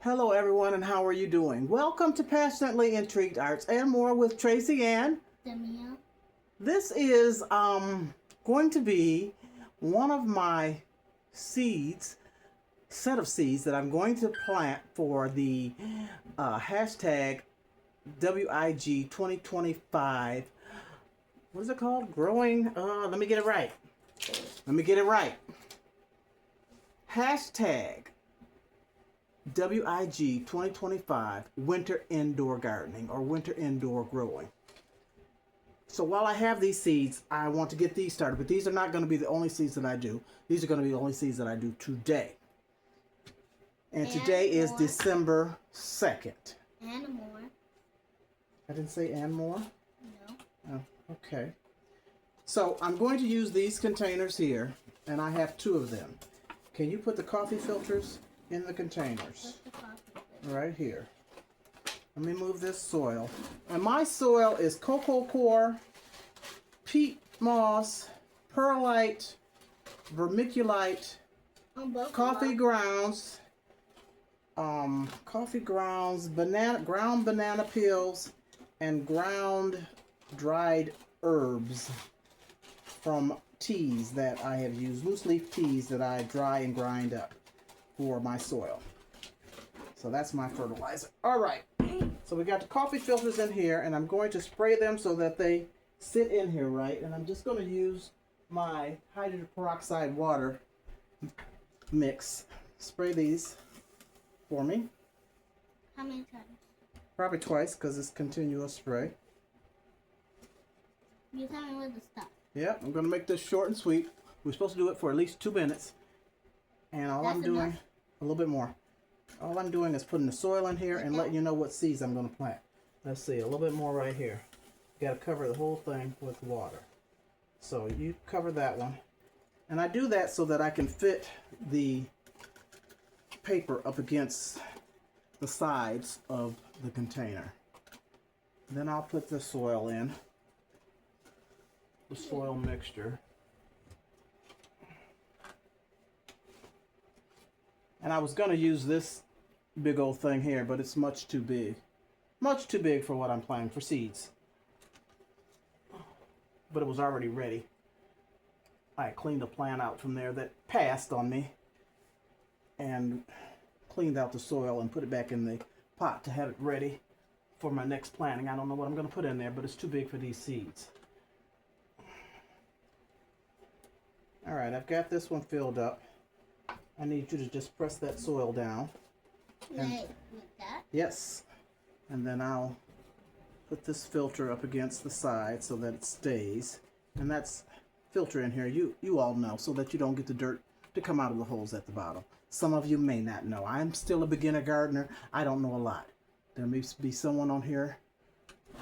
Hello everyone, and how are you doing? Welcome to Passionately Intrigued Arts and More with Tracy Ann. Demia. This is going to be one of my set of seeds that I'm going to plant for the hashtag WIG 2025. What is it called? Growing, let me get it right. Hashtag WIG 2025 Winter Indoor Gardening or Winter Indoor Growing. So while I have these seeds, I want to get these started, but these are not going to be the only seeds that I do. These are going to be the only seeds that I do today. And today is December 2nd. And more. I didn't say and more? No. Oh, okay. So I'm going to use these containers here, and I have two of them. Can you put the coffee filters in the containers? Right here. Let me move this soil. And my soil is cocoa coir, peat moss, perlite, vermiculite, coffee grounds, ground banana peels, and ground dried herbs from teas that I have used, loose leaf teas that I dry and grind up for my soil. So that's my fertilizer. All right, so we got the coffee filters in here, and I'm going to spray them so that they sit in here right. And I'm just going to use my hydrogen peroxide water mix. Spray these for me. How many times? Probably twice because it's continuous spray. You tell me what to stop. Yep, I'm going to make this short and sweet. We're supposed to do it for at least 2 minutes. And all I'm doing, enough? a little bit more. All I'm doing is putting the soil in here and letting you know what seeds I'm going to plant. Let's see, a little bit more right here. You got to cover the whole thing with water. So you cover that one. And I do that so that I can fit the paper up against the sides of the container. Then I'll put the soil in. The soil mixture. And I was going to use this big old thing here, but it's much too big. Much too big for what I'm planting for seeds. But it was already ready. I cleaned a plant out from there that passed on me. And cleaned out the soil and put it back in the pot to have it ready for my next planting. I don't know what I'm going to put in there, but it's too big for these seeds. All right, I've got this one filled up. I need you to just press that soil down. Like that? Yes. And then I'll put this filter up against the side so that it stays. And that's filter in here, you all know, so that you don't get the dirt to come out of the holes at the bottom. Some of you may not know. I'm still a beginner gardener. I don't know a lot. There may be someone on here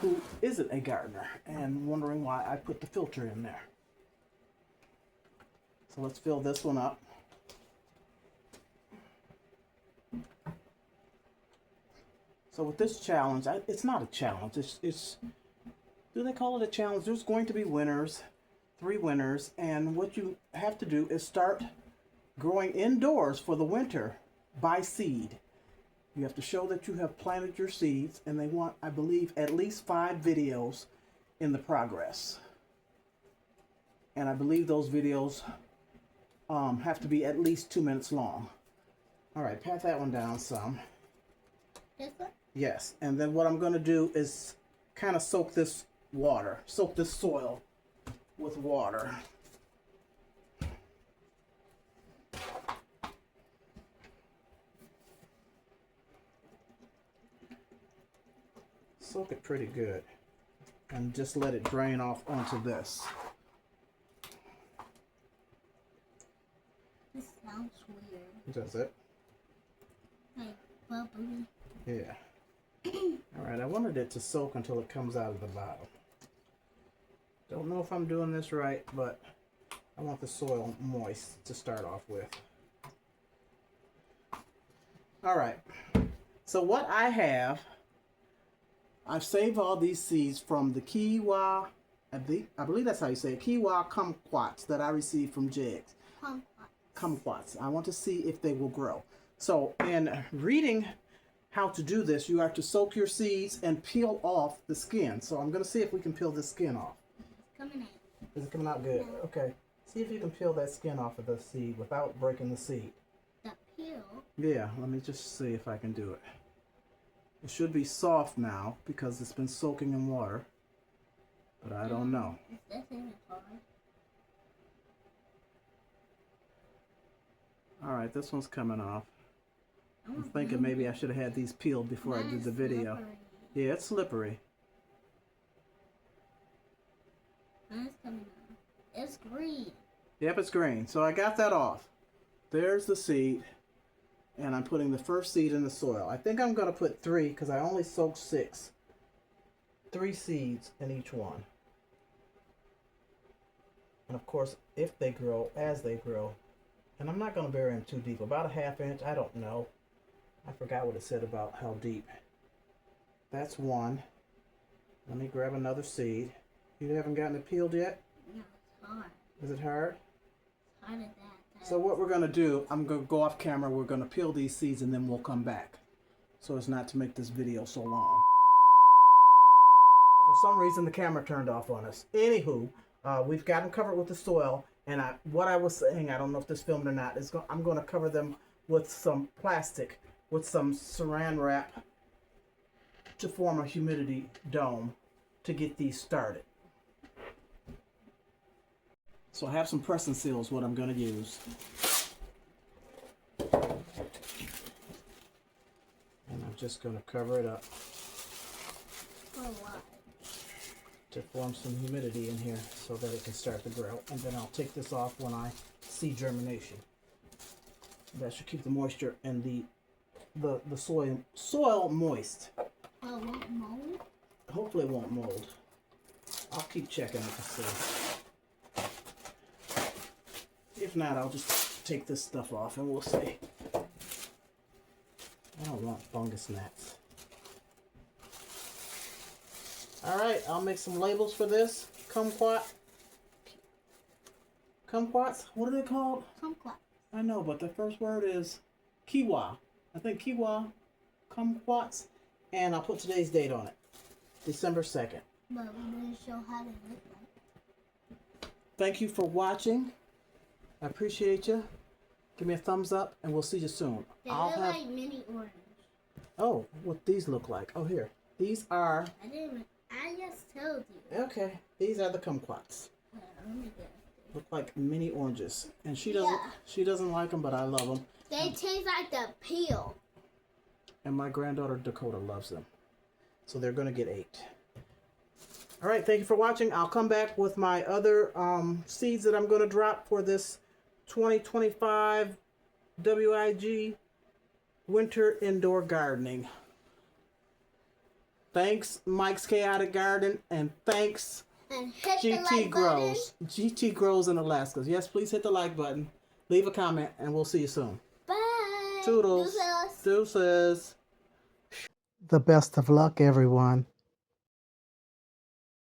who isn't a gardener and wondering why I put the filter in there. So let's fill this one up. So with this challenge, it's not a challenge. It's do they call it a challenge? There's going to be winners, 3 winners, and what you have to do is start growing indoors for the winter by seed. You have to show that you have planted your seeds, and they want, I believe, at least 5 videos in the progress. And I believe those videos have to be at least 2 minutes long. All right, pat that one down some. This one? Yes, and then what I'm going to do is kind of soak this soil with water. Soak it pretty good and just let it drain off onto this. This sounds weird. Does it? Like bubbly. Yeah. All right, I wanted it to soak until it comes out of the bottle. Don't know if I'm doing this right, but I want the soil moist to start off with. All right, so what I have, I've saved all these seeds from the kiwa, I believe that's how you say it, kiwa kumquats that I received from Jigs. Kumquats. I want to see if they will grow. So in reading how to do this. You have to soak your seeds and peel off the skin. So I'm going to see if we can peel this skin off. It's coming out. Is it coming out good? No. Okay. See if you can peel that skin off of the seed without breaking the seed. The peel? Yeah, let me just see if I can do it. It should be soft now because it's been soaking in water. But I don't know. This isn't hard. Alright, this one's coming off. I'm thinking maybe I should have had these peeled before I did the video. Slippery. Yeah, it's slippery. Mine's coming out. It's green. Yep, it's green. So I got that off. There's the seed. And I'm putting the first seed in the soil. I think I'm going to put 3 because I only soaked 6. 3 seeds in each one. And of course, if they grow, as they grow. And I'm not going to bury them too deep. About a ½ inch. I don't know. I forgot what it said about how deep. That's one. Let me grab another seed. You haven't gotten it peeled yet? No, it's hard. Is it hard? It's hard as that. So what we're going to do, I'm going to go off camera. We're going to peel these seeds and then we'll come back. So as not to make this video so long. For some reason, the camera turned off on us. Anywho, we've got them covered with the soil. And what I was saying, I don't know if this filmed or not, is I'm going to cover them with some plastic, with some saran wrap to form a humidity dome to get these started. So I have some pressing seals, what I'm going to use. And I'm just going to cover it up For what? to form some humidity in here so that it can start to grow. And then I'll take this off when I see germination. That should keep the moisture and the soil moist. Oh, it won't mold? Hopefully it won't mold. I'll keep checking it to see. If not, I'll just take this stuff off and we'll see. I don't want fungus gnats. Alright, I'll make some labels for this. Kumquat. Kumquats? What are they called? Kumquat. I know, but the first word is kiwa. I think kiwa, kumquats. And I'll put today's date on it. December 2nd. But we didn't show how they look like. Thank you for watching. I appreciate you. Give me a thumbs up and we'll see you soon. They look like mini orange. Oh, what these look like. Oh, here. These are... I just told you. Okay. These are the kumquats. Let me get it. Look like mini oranges. And she doesn't like them, but I love them. They taste like the peel. And my granddaughter Dakota loves them. So they're going to get 8. All right. Thank you for watching. I'll come back with my other seeds that I'm going to drop for this 2025 WIG Winter Indoor Gardening. Thanks, Mike's Chaotic Garden, and thanks, and hit GT the like Grows. GT Grows in Alaska. Yes, please hit the like button. Leave a comment, and we'll see you soon. Bye. Toodles. Deuces. Deuces. The best of luck, everyone.